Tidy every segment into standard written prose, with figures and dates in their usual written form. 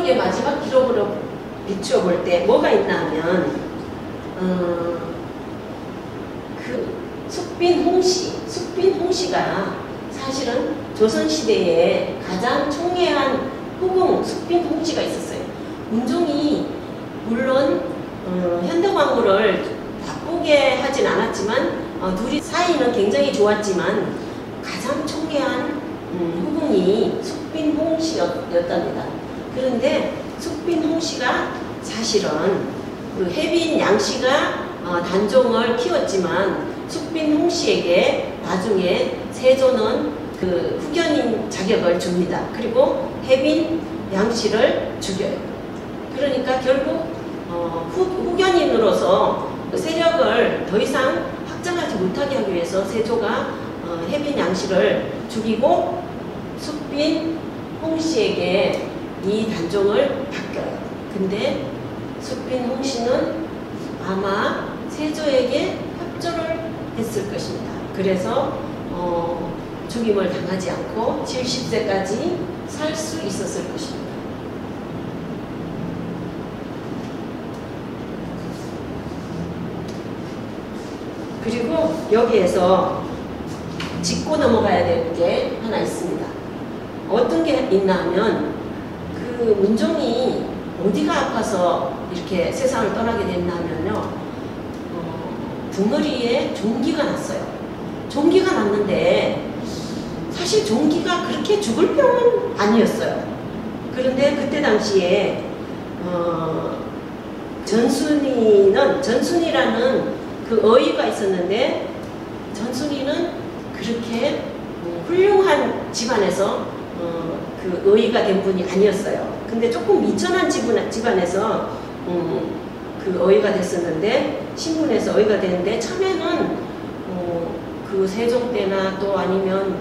기록의 마지막 기록으로 비추어 볼 때 뭐가 있나 하면 그 숙빈 홍씨가 사실은 조선시대에 가장 총애한 후궁 숙빈 홍씨가 있었어요. 문종이 물론 현대광후를 나쁘게 하진 않았지만 둘이 사이는 굉장히 좋았지만 가장 총애한 후궁이 숙빈 홍씨였답니다. 그런데 숙빈 홍씨가 사실은 그 혜빈 양씨가 단종을 키웠지만 숙빈 홍씨에게 나중에 세조는 그 후견인 자격을 줍니다. 그리고 혜빈 양씨를 죽여요. 그러니까 결국 후견인으로서 세력을 더 이상 확장하지 못하게 하기 위해서 세조가 혜빈 양씨를 죽이고 숙빈 홍씨에게 이 단종을 바뀌어요. 근데 숙빈 홍씨는 아마 세조에게 협조를 했을 것입니다. 그래서 죽임을 당하지 않고 70세까지 살 수 있었을 것입니다. 그리고 여기에서 짚고 넘어가야 될 게 하나 있습니다. 어떤 게 있나 하면 그 문종이 어디가 아파서 이렇게 세상을 떠나게 됐나 하면요, 덩어리에 종기가 났어요. 종기가 났는데 사실 종기가 그렇게 죽을 병은 아니었어요. 그런데 그때 당시에 전순이라는 그 어이가 있었는데, 전순이는 그렇게 훌륭한 집안에서 그 어이가 된 분이 아니었어요. 근데 조금 미천한 집안에서 그 어이가 됐었는데, 신분에서 어이가 됐는데, 처음에는 그 세종 때나 또 아니면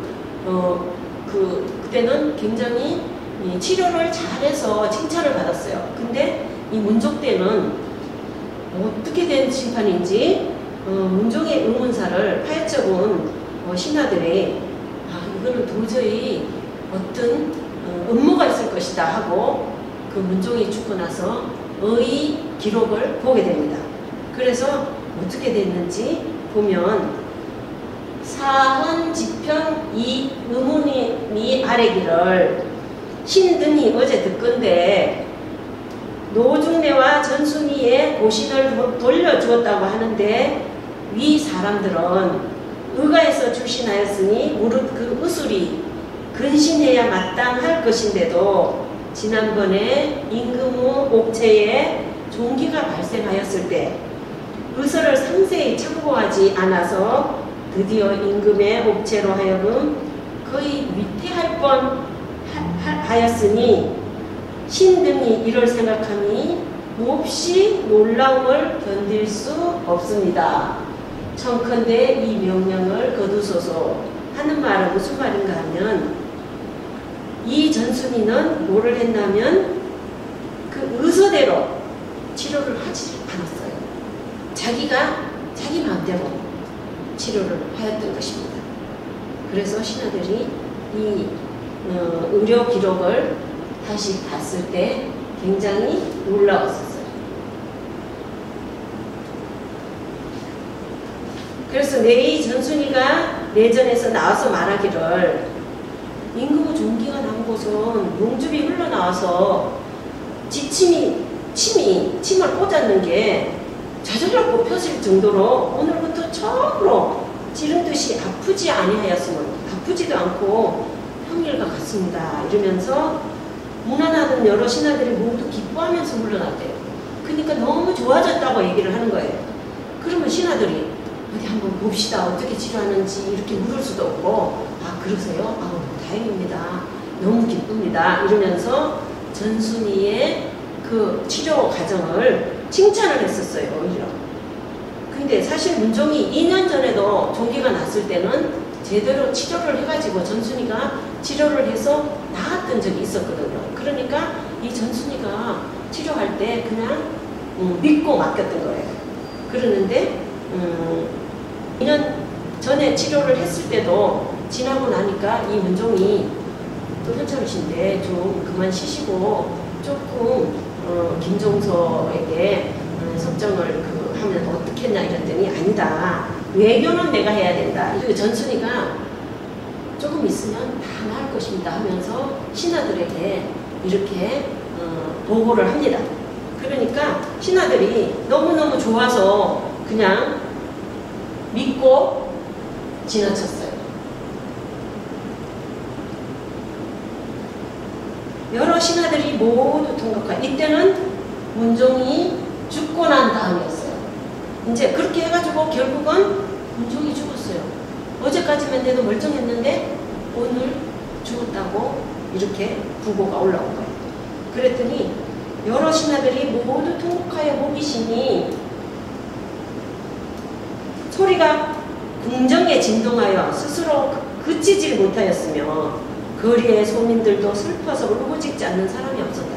그때는 굉장히 치료를 잘해서 칭찬을 받았어요. 근데 이 문종 때는 어떻게 된 심판인지 문종의 의문사를 파헤쳐본 신하들이 이거는 도저히 어떤 음모가 있을 것이다 하고 그 문종이 죽고 나서 의 기록을 보게 됩니다. 그래서 어떻게 됐는지 보면 사헌지평 이 의문이 아래기를 신등이 어제 듣건대 노중래와 전순이의 고신을 돌려주었다고 하는데, 위 사람들은 의가에서 출신하였으니 무릇 그 의술이 근신해야 마땅할 것인데도 지난번에 임금의 옥체에 종기가 발생하였을 때 의설을 상세히 참고하지 않아서 드디어 임금의 옥체로 하여금 거의 위태할 뻔 하였으니 신등이 이를 생각하니 몹시 놀라움을 견딜 수 없습니다. 청컨대 이 명령을 거두소서 하는 말은 무슨 말인가 하면, 이 전순이는 뭐를 했냐면 그 의서대로 치료를 하지 않았어요. 자기 마음대로 치료를 하였던 것입니다. 그래서 신하들이 이 의료 기록을 다시 봤을 때 굉장히 놀라웠었어요. 그래서 이 전순이가 내전에서 나와서 말하기를, 임금의 종기가 난 곳은 용줍이 흘러나와서 침을 꽂았는 게 좌절로 뽑혔을 정도로 오늘부터 처음으로 찌른 듯이 아프지 아니하였으면 아프지도 않고 평일과 같습니다. 이러면서 무난하던 여러 신하들이 모두 기뻐하면서 물러났대요. 그러니까 너무 좋아졌다고 얘기를 하는 거예요. 그러면 신하들이 어디 한번 봅시다. 어떻게 치료하는지 이렇게 물을 수도 없고, 그러세요? 다행입니다. 너무 기쁩니다. 이러면서 전순이의 그 치료 과정을 칭찬을 했었어요. 오히려. 근데 사실 문종이 2년 전에도 종기가 났을 때는 제대로 치료를 해가지고 전순이가 치료를 해서 나았던 적이 있었거든요. 그러니까 이 전순이가 치료할 때 그냥 믿고 맡겼던 거예요. 그러는데 2년 전에 치료를 했을 때도 지나고 나니까 이 문종이 또 현철이신데 좀 그만 쉬시고 조금 김종서에게 석정을 하면 어떻겠냐 이랬더니 아니다. 외교는 내가 해야 된다. 그리고 전순이가 조금 있으면 다 나을 것입니다 하면서 신하들에게 이렇게 보고를 합니다. 그러니까 신하들이 너무너무 좋아서 그냥 믿고 지나쳤어요. 여러 신하들이 모두 통곡한 이때는 문종이 죽고 난 다음이었어요. 이제 그렇게 해가지고 결국은 문종이 죽었어요. 어제까지만 해도 멀쩡했는데 오늘 죽었다고 이렇게 부고가 올라온 거예요. 그랬더니 여러 신하들이 모두 통곡하여 호기심이 소리가 궁정에 진동하여 스스로 그치질 못하였으며 거리의 소민들도 슬퍼서 울부짖지 않는 사람이 없었다.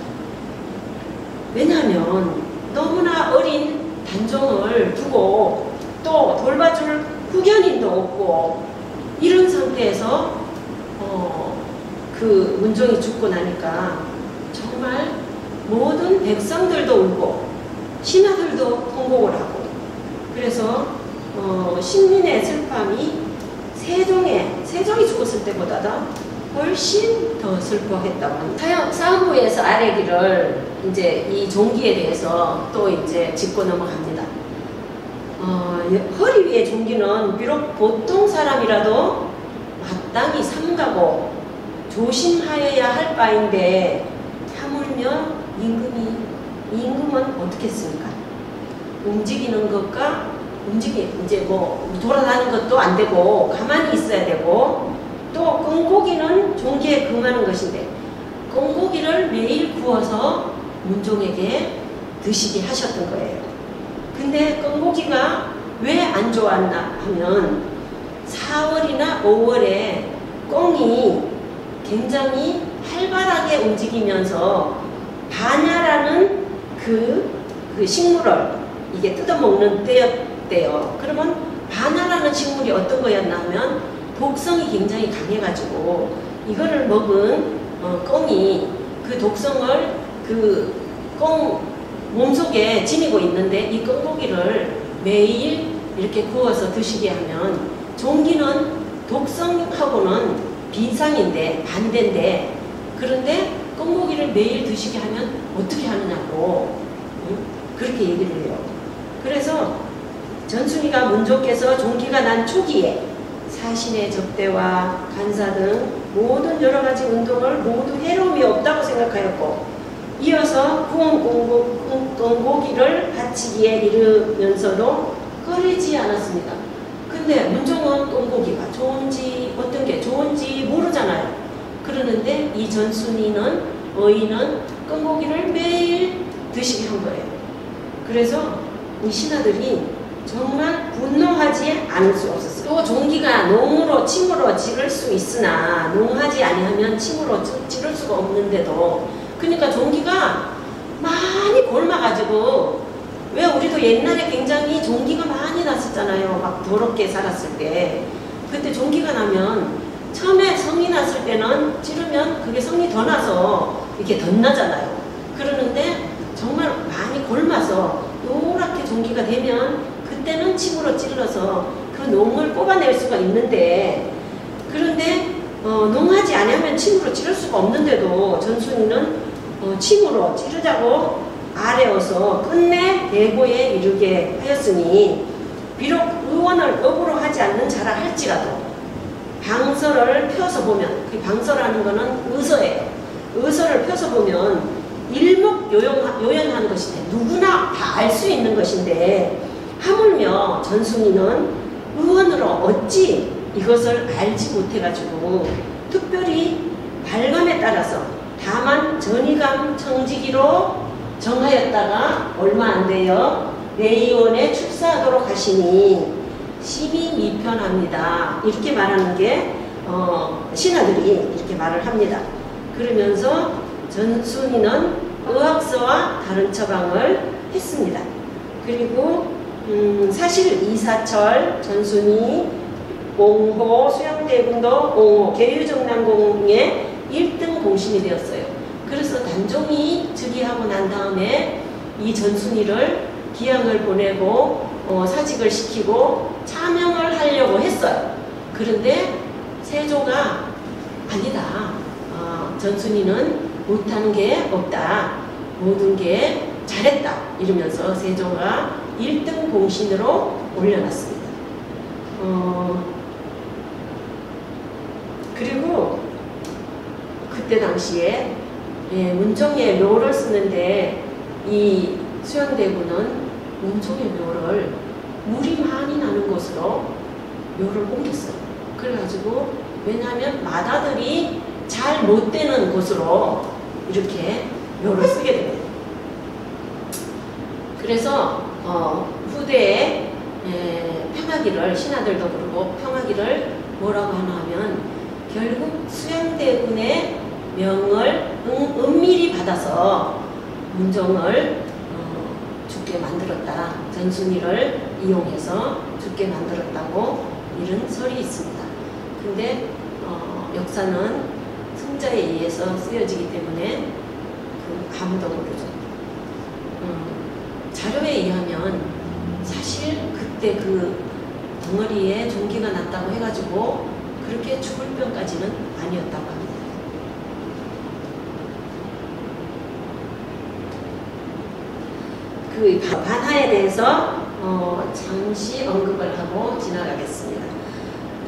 왜냐하면 너무나 어린 단종을 두고 또 돌봐줄 후견인도 없고 이런 상태에서 그 문종이 죽고 나니까 정말 모든 백성들도 울고 신하들도 통곡을 하고 그래서 신민의 슬픔이 세종이 죽었을 때보다도 훨씬 더 슬퍼했다고 합니다. 사헌부에서 아래기를 이제 이 종기에 대해서 또 이제 짚고 넘어갑니다. 허리 위의 종기는 비록 보통 사람이라도 마땅히 삼가고 조심하여야 할 바인데 하물며 임금은 어떻겠습니까? 움직이는 것과 이제 뭐 돌아다니는 것도 안 되고 가만히 있어야 되고 또 끈고기는 종기에 금하는 것인데 끈고기를 매일 구워서 문종에게 드시게 하셨던 거예요. 근데 끈고기가 왜 안 좋았나 하면 4월이나 5월에 꽁이 굉장히 활발하게 움직이면서 반야라는 그 식물을 이게 뜯어먹는 때였대요. 그러면 반야라는 식물이 어떤 거였나 하면 독성이 굉장히 강해가지고 이거를 먹은 꽁이 그 독성을 그 꽁 몸속에 지니고 있는데 이 꽁고기를 매일 이렇게 구워서 드시게 하면 종기는 독성하고는 비상인데 반대인데 그런데 꽁고기를 매일 드시게 하면 어떻게 하느냐고 그렇게 얘기를 해요. 그래서 전순이가 문종께서 종기가 난 초기에 사신의 접대와 간사 등 모든 여러 가지 운동을 모두 해로움이 없다고 생각하였고 이어서 구운 꽁고기를 바치기에 이르면서도 꺼리지 않았습니다. 근데 문종은 꽁고기가 좋은지 어떤 게 좋은지 모르잖아요. 그러는데 이 전순이는 어인은 꽁고기를 매일 드시게 한 거예요. 그래서 이 신하들이 정말 분노하지 않을 수 없었어요. 또 종기가 농으로 침으로 찌를 수 있으나 농하지 아니하면 침으로 찌를 수가 없는데도 그러니까 종기가 많이 곪아가지고 왜 우리도 옛날에 굉장히 종기가 많이 났었잖아요. 막 더럽게 살았을 때 그때 종기가 나면 처음에 성이 났을 때는 찌르면 그게 성이 더 나서 이렇게 덧나잖아요. 그러는데 정말 많이 곪아서 노랗게 종기가 되면 그때는 침으로 찔러서 그 농을 뽑아낼 수가 있는데 그런데 농하지 않으면 침으로 찌를 수가 없는데도 전순이는 침으로 찌르자고 아뢰어서 끝내 대고에 이르게 하였으니 비록 의원을 업으로 하지 않는 자라 할지라도 방서를 펴서 보면 그 방서라는 거는 의서예요. 의서를 펴서 보면 일목요연한 것인데 누구나 다 알 수 있는 것인데 하물며 전순이는 의원으로 어찌 이것을 알지 못해가지고 특별히 발감에 따라서 다만 전의감 청지기로 정하였다가 얼마 안 돼요. 내의원에 출사하도록 하시니 심히 미편합니다. 이렇게 말하는 게 신하들이 이렇게 말을 합니다. 그러면서 전순이는 의학서와 다른 처방을 했습니다. 그리고 사실 이사철, 전순이, 옹호, 수영대군도 옹호, 계유정난공의 1등 공신이 되었어요. 그래서 단종이 즉위하고 난 다음에 이 전순이를 기양을 보내고 사직을 시키고 차명을 하려고 했어요. 그런데 세조가 아니다. 전순이는 못하는 게 없다. 모든 게 잘했다. 이러면서 세조가 1등 공신으로 올려놨습니다. 그리고 그때 당시에 문종의 묘를 쓰는데 이 수양대군은 문종의 묘를 물이 많이 나는 곳으로 묘를 옮겼어요. 그래가지고 왜냐하면 마다들이 잘 못 되는 곳으로 이렇게 묘를 쓰게 됩니다. 그래서 후대에 평하기를 신하들도 그러고 평하기를 뭐라고 하나 하면 결국 수양대군의 명을 은밀히 받아서 문종을 죽게 만들었다. 전순이를 이용해서 죽게 만들었다고 이런 설이 있습니다. 근데 역사는 승자에 의해서 쓰여지기 때문에 아무도 모르죠. 자료에 의하면 사실 그때 그 덩어리에 종기가 났다고 해가지고 그렇게 죽을 병까지는 아니었다고 합니다. 그 반하에 대해서 잠시 언급을 하고 지나가겠습니다.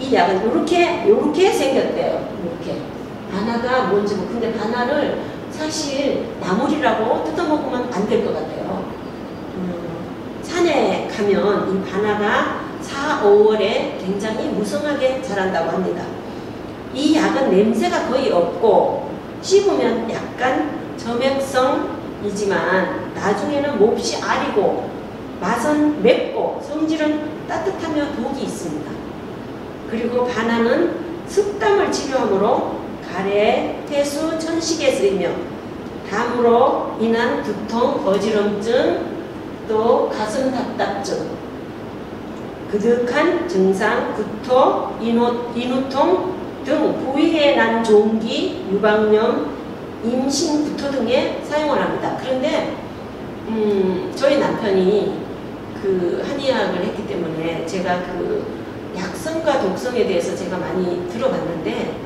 이 약은 요렇게 생겼대요. 이렇게 반하가 뭔지 근데 반하를 사실 나물이라고 뜯어먹으면 안 될 것 같아요. 산에 가면 이 반하가 4, 5월에 굉장히 무성하게 자란다고 합니다. 이 약은 냄새가 거의 없고 씹으면 약간 점액성이지만 나중에는 몹시 아리고 맛은 맵고 성질은 따뜻하며 독이 있습니다. 그리고 반하는 습담을 치료하므로 가래, 폐수, 천식에 쓰이며 담으로 인한 두통, 어지럼증, 또 가슴 답답증, 그득한 증상, 구토, 인후통 등 부위에 난 종기, 유방염, 임신, 구토 등에 사용을 합니다. 그런데 저희 남편이 그 한의학을 했기 때문에 제가 그 약성과 독성에 대해서 제가 많이 들어봤는데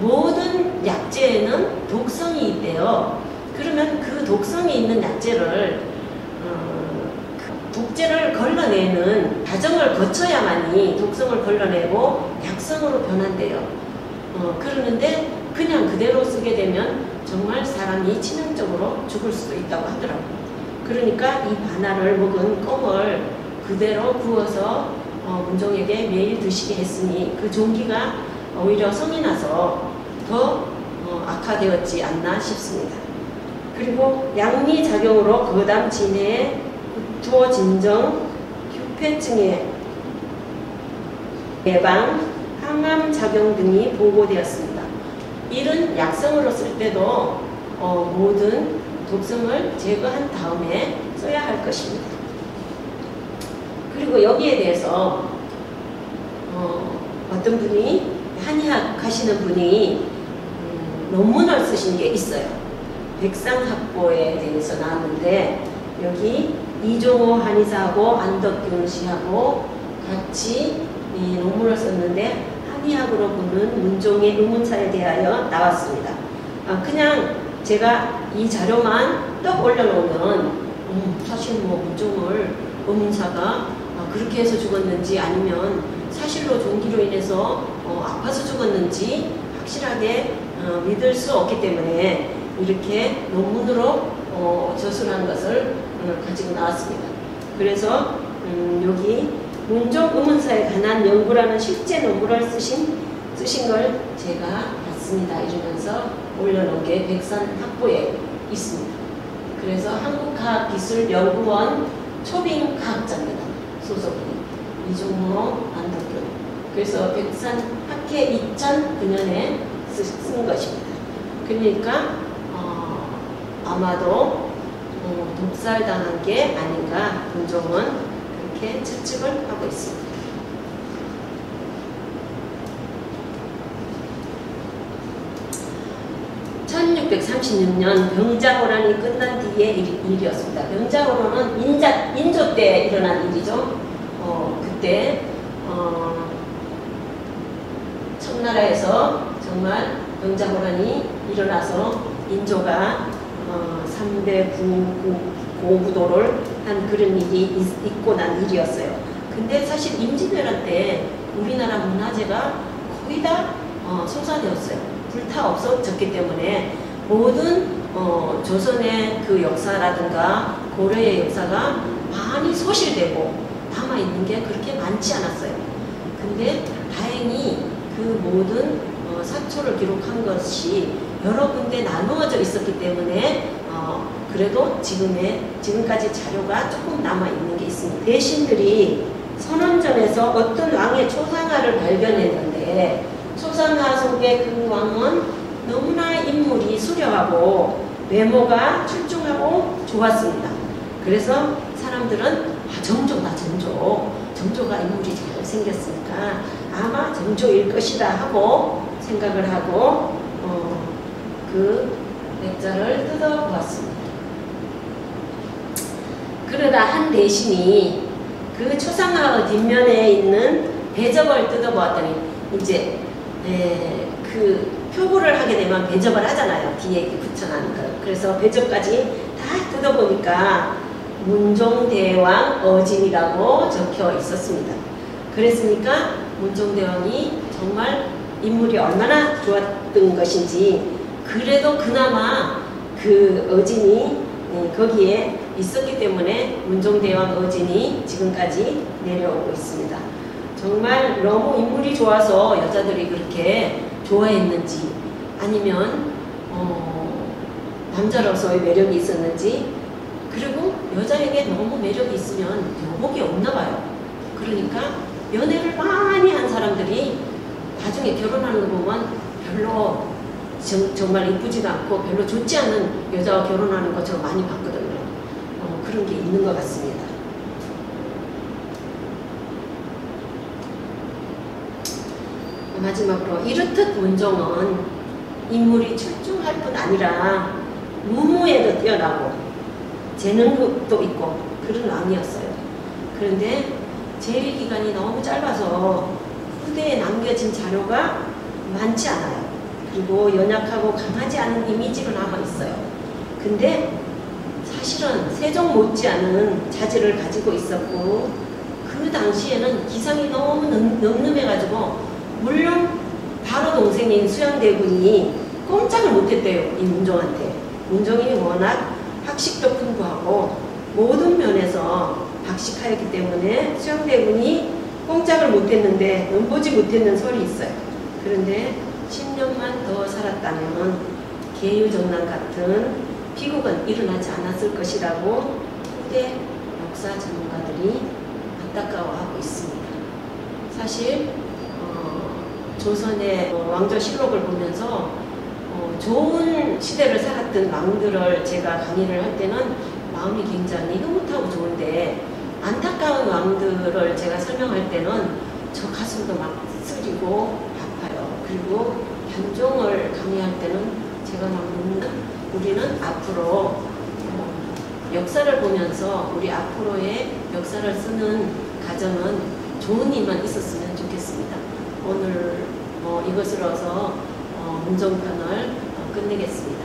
모든 약재에는 독성이 있대요. 그러면 그 독성이 있는 약재를 독재를 걸러내는 과정을 거쳐야만이 독성을 걸러내고 약성으로 변한대요. 그러는데 그냥 그대로 쓰게 되면 정말 사람이 치명적으로 죽을 수도 있다고 하더라고요. 그러니까 이 반하를 먹은 껌을 그대로 구워서 문종에게 매일 드시게 했으니 그 종기가 오히려 성이 나서 더 악화되었지 않나 싶습니다. 그리고 양리작용으로 거담 진해, 구토, 진정, 휴폐증의 예방, 항암작용 등이 보고되었습니다. 이런 약성으로 쓸 때도 모든 독성을 제거한 다음에 써야 할 것입니다. 그리고 여기에 대해서 어떤 분이 한의학 하시는 분이 논문을 쓰신 게 있어요. 백상학보에 대해서 나왔는데 여기 이종호 한의사하고 안덕균 씨하고 같이 이 논문을 썼는데 한의학으로 보는 문종의 의문사에 대하여 나왔습니다. 그냥 제가 이 자료만 떡 올려놓으면 사실 뭐 문종을 의문사가 그렇게 해서 죽었는지 아니면 사실로 종기로 인해서 아파서 죽었는지 확실하게 믿을 수 없기 때문에 이렇게 논문으로 저술한 것을 가지고 나왔습니다. 그래서 여기 문종 의문사에 관한 연구라는 실제 논문을 쓰신 걸 제가 봤습니다. 이러면서 올려놓은 게 백산학보에 있습니다. 그래서 한국과학기술연구원 초빙과학자입니다. 소속이 이종호, 안덕균. 그래서 백산학회 2009년에 쓴 것입니다. 그러니까 아마도 독살당한 게 아닌가 문종은 그렇게 추측을 하고 있습니다. 1636년 병자호란이 끝난 뒤의 일이었습니다. 병자호란은 인조 때 일어난 일이죠. 그때 청나라에서 정말 병자호란이 일어나서 인조가 3대 고구도를 한 그런 일이 있고 난 일이었어요. 근데 사실 임진왜란 때 우리나라 문화재가 거의 다 소사되었어요. 불타 없어졌기 때문에 모든 조선의 그 역사라든가 고려의 역사가 많이 소실되고 남아있는 게 그렇게 많지 않았어요. 근데 다행히 그 모든 사초를 기록한 것이 여러 군데 나누어져 있었기 때문에 그래도 지금까지 자료가 조금 남아있는 게 있습니다. 대신들이 선원전에서 어떤 왕의 초상화를 발견했는데 초상화 속의 그 왕은 너무나 인물이 수려하고 외모가 출중하고 좋았습니다. 그래서 사람들은 정조가 인물이 잘 생겼으니까 아마 정조일 것이다 하고 생각을 하고 그 액자를 뜯어보았습니다. 그러다 한 대신이 그 초상화 뒷면에 있는 배접을 뜯어보았더니 이제 그 표구를 하게 되면 배접을 하잖아요. 뒤에 이렇게 붙여놓은 거. 그래서 배접까지 다 뜯어보니까 문종대왕 어진이라고 적혀 있었습니다. 그랬으니까 문종대왕이 정말 인물이 얼마나 좋았던 것인지 그래도 그나마 그 어진이 거기에 있었기 때문에 문종대왕 어진이 지금까지 내려오고 있습니다. 정말 너무 인물이 좋아서 여자들이 그렇게 좋아했는지 아니면 남자로서의 매력이 있었는지 그리고 여자에게 너무 매력이 있으면 여복이 없나 봐요. 그러니까 연애를 많이 한 사람들이 나중에 결혼하는 거 보면 별로 정말 이쁘지도 않고 별로 좋지 않은 여자와 결혼하는 것처럼 많이 봤거든요. 그런 게 있는 것 같습니다. 마지막으로 이렇듯 문종은 인물이 출중할 뿐 아니라 무무에도 뛰어나고 재능도 있고 그런 왕이었어요. 그런데 재위 기간이 너무 짧아서 후대에 남겨진 자료가 많지 않아요. 그리고 연약하고 강하지 않은 이미지로 남아있어요. 근데 사실은 세종 못지않은 자질을 가지고 있었고 그 당시에는 기상이 너무 늠름해가지고 물론 바로 동생인 수양대군이 꼼짝을 못했대요. 이 문종한테. 문종이 워낙 학식도 풍부하고 모든 면에서 박식하였기 때문에 수양대군이 꼼짝을 못했는데 넘보지 못했는 설이 있어요. 그런데 10년만 더 살았다면 계유정난 같은 비극은 일어나지 않았을 것이라고 후대 역사 전문가들이 안타까워하고 있습니다. 사실 조선의 왕조실록을 보면서 좋은 시대를 살았던 왕들을 제가 강의를 할 때는 마음이 굉장히 흐뭇하고 좋은데 안타까운 왕들을 제가 설명할 때는 저 가슴도 막 쓰리고 아파요. 그리고 현종을 강의할 때는 제가 막 우리는 앞으로 역사를 보면서 우리 앞으로의 역사를 쓰는 가정은 좋은 일만 있었으면 좋겠습니다. 오늘 이것으로서 문종편을 끝내겠습니다.